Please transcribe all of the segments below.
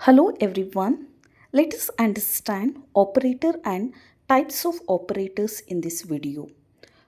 Hello everyone. Let us understand operator and types of operators in this video.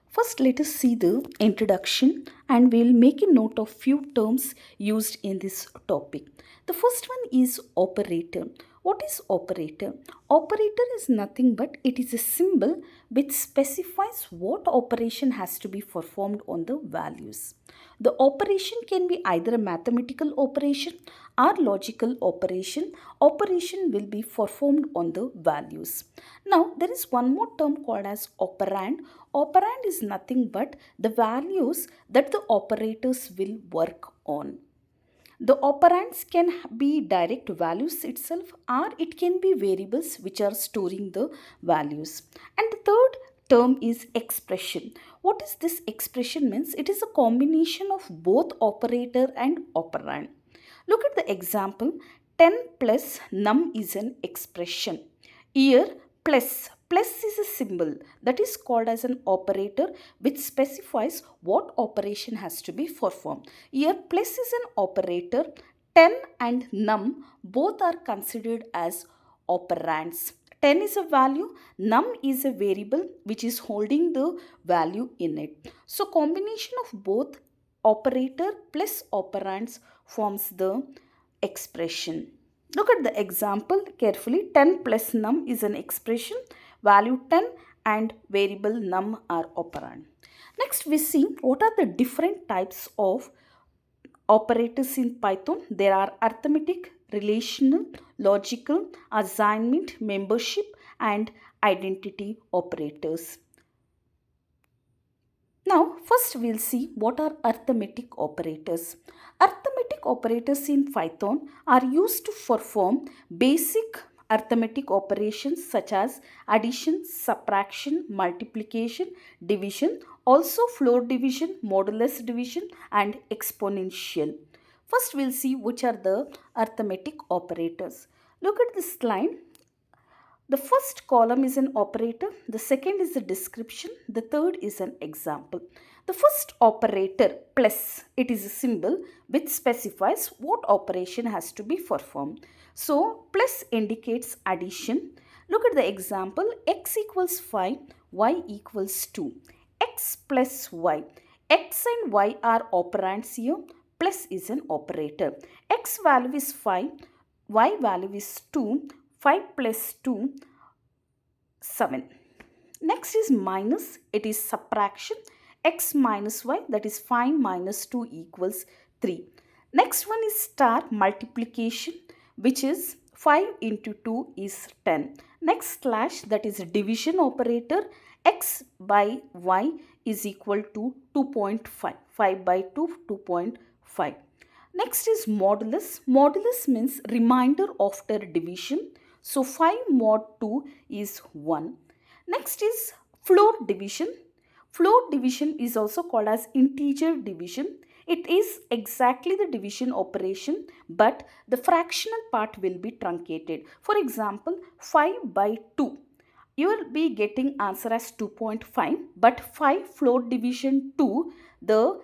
First, let us see the introduction and we'll make a note of few terms used in this topic. The first one is operator. What is operator? Operator is nothing but it is a symbol which specifies what operation has to be performed on the values. The operation can be either a mathematical operation or logical operation. Operation will be performed on the values. Now, there is one more term called as operand. Operand is nothing but the values that the operators will work on. The operands can be direct values itself or it can be variables which are storing the values. And the third term is expression. What is this expression means? It is a combination of both operator and operand. Look at the example. 10 plus num is an expression. Here plus is a symbol that is called as an operator which specifies what operation has to be performed. Here plus is an operator. 10 and num both are considered as operands. 10 is a value, num is a variable which is holding the value in it. So combination of both operator plus operands forms the expression. Look at the example carefully. 10 plus num is an expression, value 10 and variable num are operand. Next we see what are the different types of operators in Python. There are arithmetic, relational, logical, assignment, membership and identity operators. Now, first we'll see what are arithmetic operators. Arithmetic operators in Python are used to perform basic arithmetic operations such as addition, subtraction, multiplication, division, also floor division, modulus division and exponential. First we'll see which are the arithmetic operators. Look at this line. The first column is an operator, the second is a description, the third is an example. The first operator plus, it is a symbol which specifies what operation has to be performed. So plus indicates addition. Look at the example, x equals 5, y equals 2. X plus y. X and y are operands here, plus is an operator. X value is 5, y value is 2. 5 plus 2, 7. Next is minus, it is subtraction. X minus y, that is 5 minus 2 equals 3. Next one is star, multiplication, which is 5 into 2 is 10. Next slash, that is division operator. X by y is equal to 2.5. 5 by 2, 2.5. Next is modulus. Modulus means remainder after division. So 5 mod 2 is 1. Next is floor division. Floor division is also called as integer division. It is exactly the division operation but the fractional part will be truncated. For example, 5 by 2. You will be getting answer as 2.5 but 5 floor division 2, the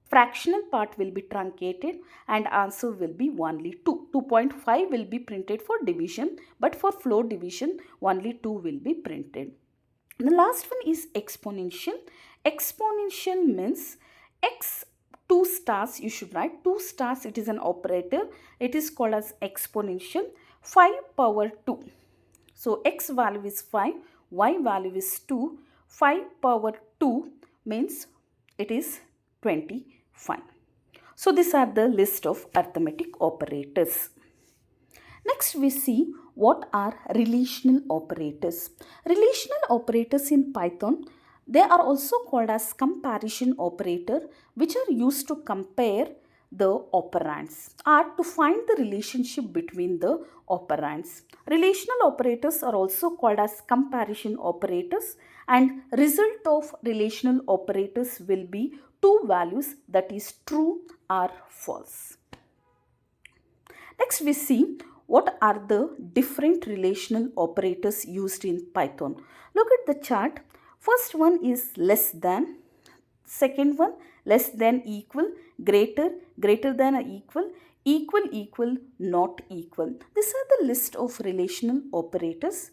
fractional part will be truncated and answer will be only 2. 2.5 will be printed for division but for floor division only 2 will be printed. The last one is exponential. Exponential means x 2 stars, you should write 2 stars, it is an operator. It is called as exponential. 5 power 2. So x value is 5, y value is 2. 5 power 2 means it is 25. So these are the list of arithmetic operators. Next we see what are relational operators. Relational operators in Python, they are also called as comparison operator, which are used to compare the operands or to find the relationship between the operands. Relational operators are also called as comparison operators and result of relational operators will be two values, that is true or false. Next we see what are the different relational operators used in Python. Look at the chart. First one is less than, second one less than equal, greater, greater than or equal, equal, equal, not equal. These are the list of relational operators.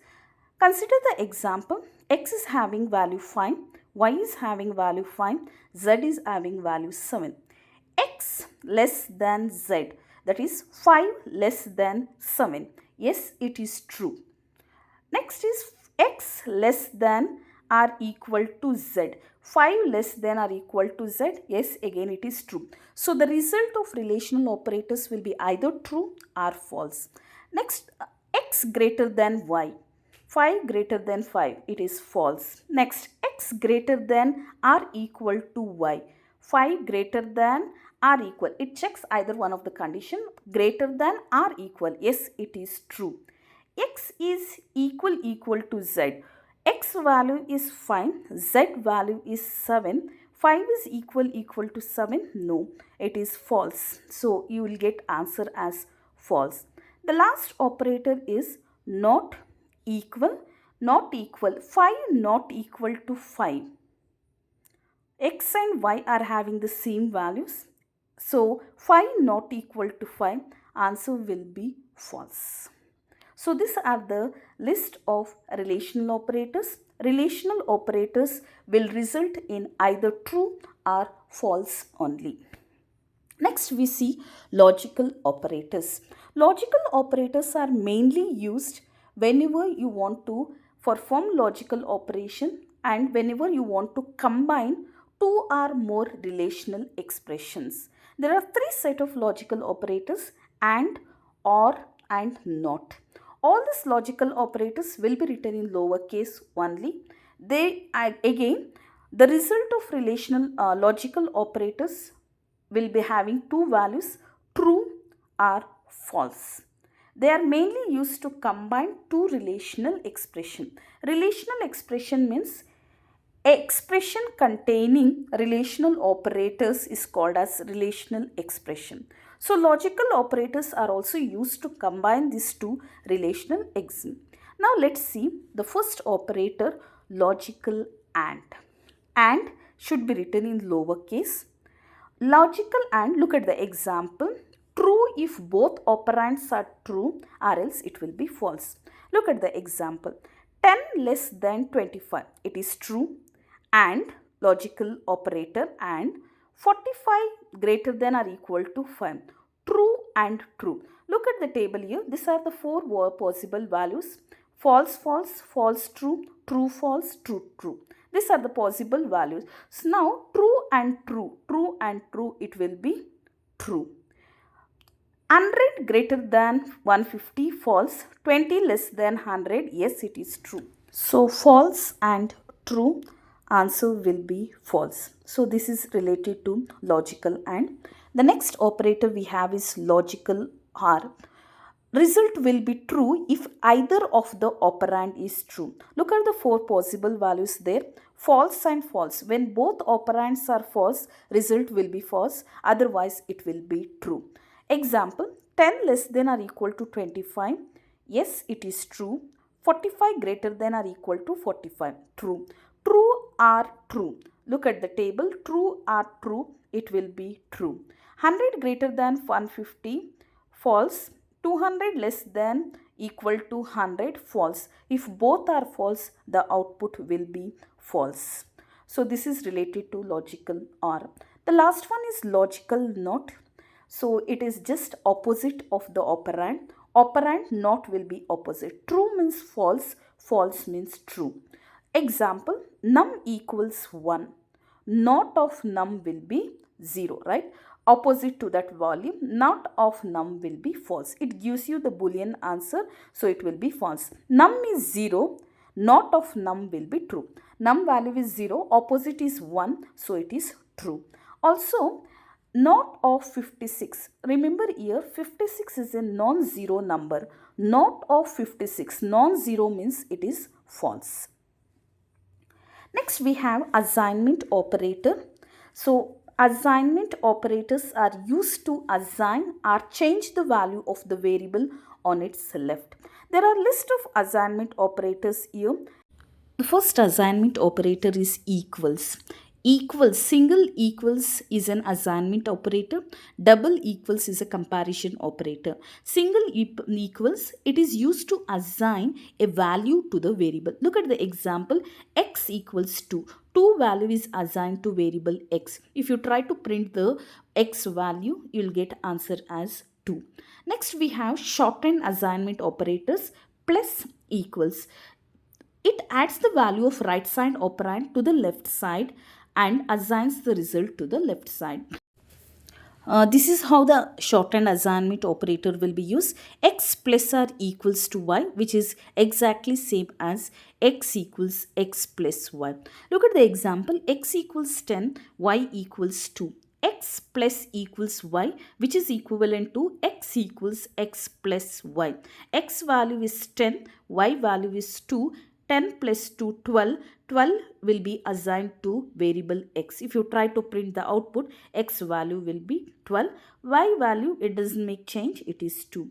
Consider the example. X is having value 5, y is having value 5, z is having value 7. X less than z, that is 5 less than 7. Yes, it is true. Next is x less than or equal to z. 5 less than or equal to z. Yes, again it is true. So the result of relational operators will be either true or false. Next, x greater than y. 5 greater than 5, it is false. Next, x greater than or equal to y. 5 greater than or equal. It checks either one of the condition, greater than or equal. Yes, it is true. X is equal to z. X value is 5, z value is 7. 5 is equal to 7. No, it is false. So you will get answer as false. The last operator is not equal. Not equal. 5 not equal to 5. X and y are having the same values. So 5 not equal to 5. Answer will be false. So these are the list of relational operators. Relational operators will result in either true or false only. Next we see logical operators. Logical operators are mainly used whenever you want to perform logical operation and whenever you want to combine two or more relational expressions. There are three set of logical operators: and, or, and not. All these logical operators will be written in lowercase only. Again, the result of relational logical operators will be having two values, true or false. They are mainly used to combine two relational expression. Relational expression means expression containing relational operators is called as relational expression. So logical operators are also used to combine these two relational expressions. Now let's see the first operator, logical and. And should be written in lowercase. Logical and, look at the example. True if both operands are true, or else it will be false. Look at the example. 10 less than 25, it is true. And, logical operator, and 45 greater than or equal to 5. True and true. Look at the table here. These are the four possible values. False, false, false, true, true, false, true, true. These are the possible values. So now true and true, it will be true. 100 greater than 150, false. 20 less than 100, yes, it is true. So false and true, answer will be false. So this is related to logical and. The next operator we have is logical or. Result will be true if either of the operand is true. Look at the four possible values there. False and false. When both operands are false, result will be false. Otherwise, it will be true. Example, 10 less than or equal to 25. Yes, it is true. 45 greater than or equal to 45. True. True or true. Look at the table. True or true, it will be true. 100 greater than 150. False. 200 less than equal to 100, false. If both are false, the output will be false. So this is related to logical or. The last one is logical not. So it is just opposite of the operand. Operand not will be opposite. True means false, false means true. Example, num equals 1. Not of num will be 0, right? Opposite to that value, not of num will be false. It gives you the Boolean answer, so it will be false. Num is 0, not of num will be true. Num value is 0, opposite is 1, so it is true. Also, not of 56. Remember here, 56 is a non-zero number. Not of 56. Non-zero means it is false. Next, we have assignment operator. So, assignment operators are used to assign or change the value of the variable on its left. There are list of assignment operators here. The first assignment operator is equals. Equals, single equals is an assignment operator, double equals is a comparison operator. Single equals, it is used to assign a value to the variable. Look at the example, x equals 2. 2 value is assigned to variable x. If you try to print the x value, you will get answer as 2. Next we have shortened assignment operators, plus equals. It adds the value of right side operand to the left side and assigns the result to the left side. This is how the shortened assignment operator will be used. X plus r equals to y, which is exactly same as x equals x plus y. Look at the example, x equals 10, y equals 2. X plus equals y, which is equivalent to x equals x plus y. X value is 10, y value is 2. 10 plus 2, 12. 12 will be assigned to variable x. If you try to print the output, x value will be 12. Y value, it doesn't make change, it is 2.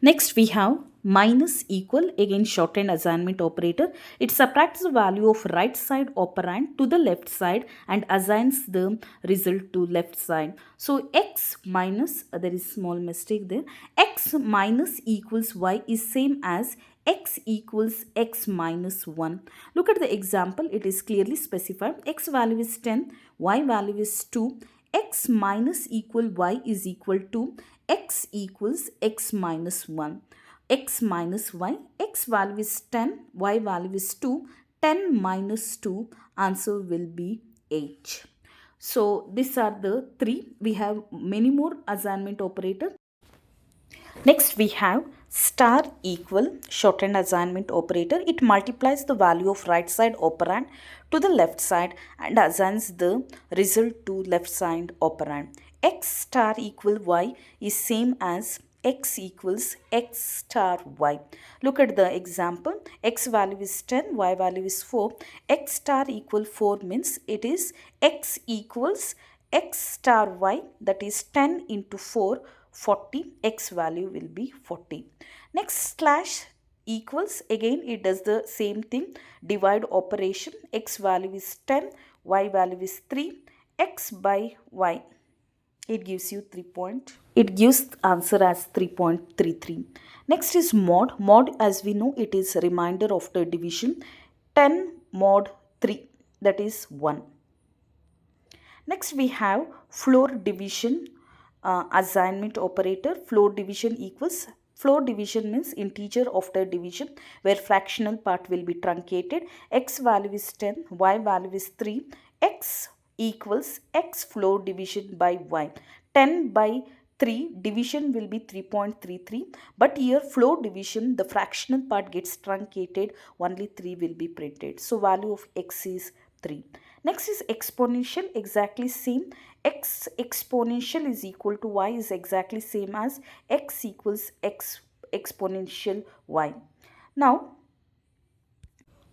Next we have minus equal, again shortened assignment operator. It subtracts the value of right side operand to the left side and assigns the result to left side. So x minus, there is small mistake there, x minus equals y is same as x equals x minus 1. Look at the example, it is clearly specified. X value is 10, y value is 2. X minus equal y is equal to x equals x minus 1. X minus y, x value is 10, y value is 2. 10 minus 2, answer will be 8. So these are the three. We have many more assignment operators. Next we have star equal, shortened assignment operator. It multiplies the value of right side operand to the left side and assigns the result to left side operand. X star equal y is same as x equals x star y. Look at the example, x value is 10, y value is 4. X star equal 4 means it is x equals x star y, that is 10 into 4, 40. X value will be 40. Next slash equals, again it does the same thing, divide operation. X value is 10, y value is 3. X by y, it gives you 3 point. It gives answer as 3.33. Next is mod. Mod, as we know, it is a remainder after division. 10 mod 3, that is 1. Next we have floor division assignment operator. Floor division equals, floor division means integer after division where fractional part will be truncated. X value is 10, y value is 3. X equals x floor division by y. 10 by 3, division will be 3.33, but here floor division, the fractional part gets truncated, only 3 will be printed. So value of x is 3. Next is exponential, exactly same. X exponential is equal to y is exactly same as x equals x exponential y. Now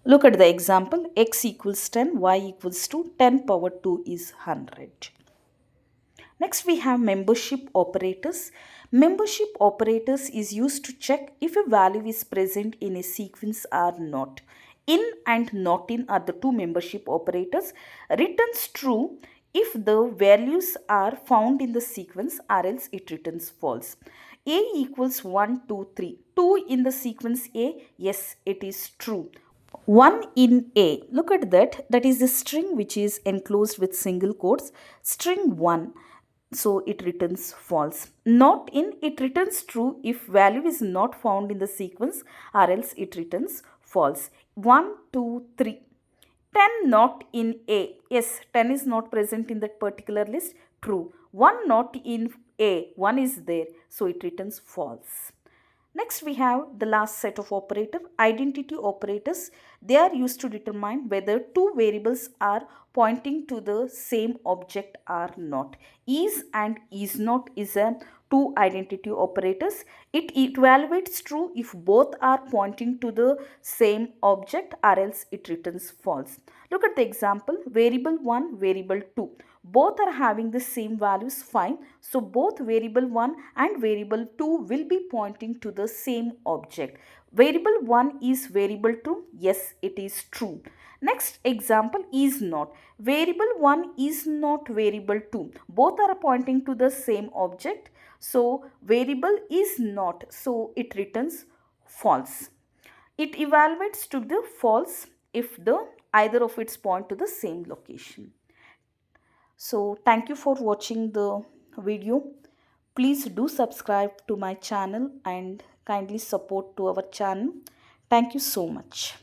look at the example, x equals 10, y equals 2, 10 power 2 is 100. Next we have membership operators. Membership operators is used to check if a value is present in a sequence or not. In and not in are the two membership operators. Returns true if the values are found in the sequence, or else it returns false. A equals 1, 2, 3. 2 in the sequence A, yes, it is true. 1 in A, look at that, that is the string which is enclosed with single quotes, string 1. So it returns false. Not in, it returns true if value is not found in the sequence, or else it returns false. 1, 2, 3. 10 not in A. Yes, 10 is not present in that particular list. True. 1 not in A. 1 is there. So it returns false. Next we have the last set of operator, identity operators. They are used to determine whether two variables are pointing to the same object or not. Is and is not is a two identity operators. It evaluates true if both are pointing to the same object, or else it returns false. Look at the example, variable 1, variable 2. Both are having the same values, fine. So both variable 1 and variable 2 will be pointing to the same object. Variable 1 is variable 2. Yes, it is true. Next example is not. Variable 1 is not variable 2. Both are pointing to the same object. So variable is not. So it returns false. It evaluates to the false if the either of its point to the same location. So thank you for watching the video. Please do subscribe to my channel and kindly support to our channel. Thank you so much.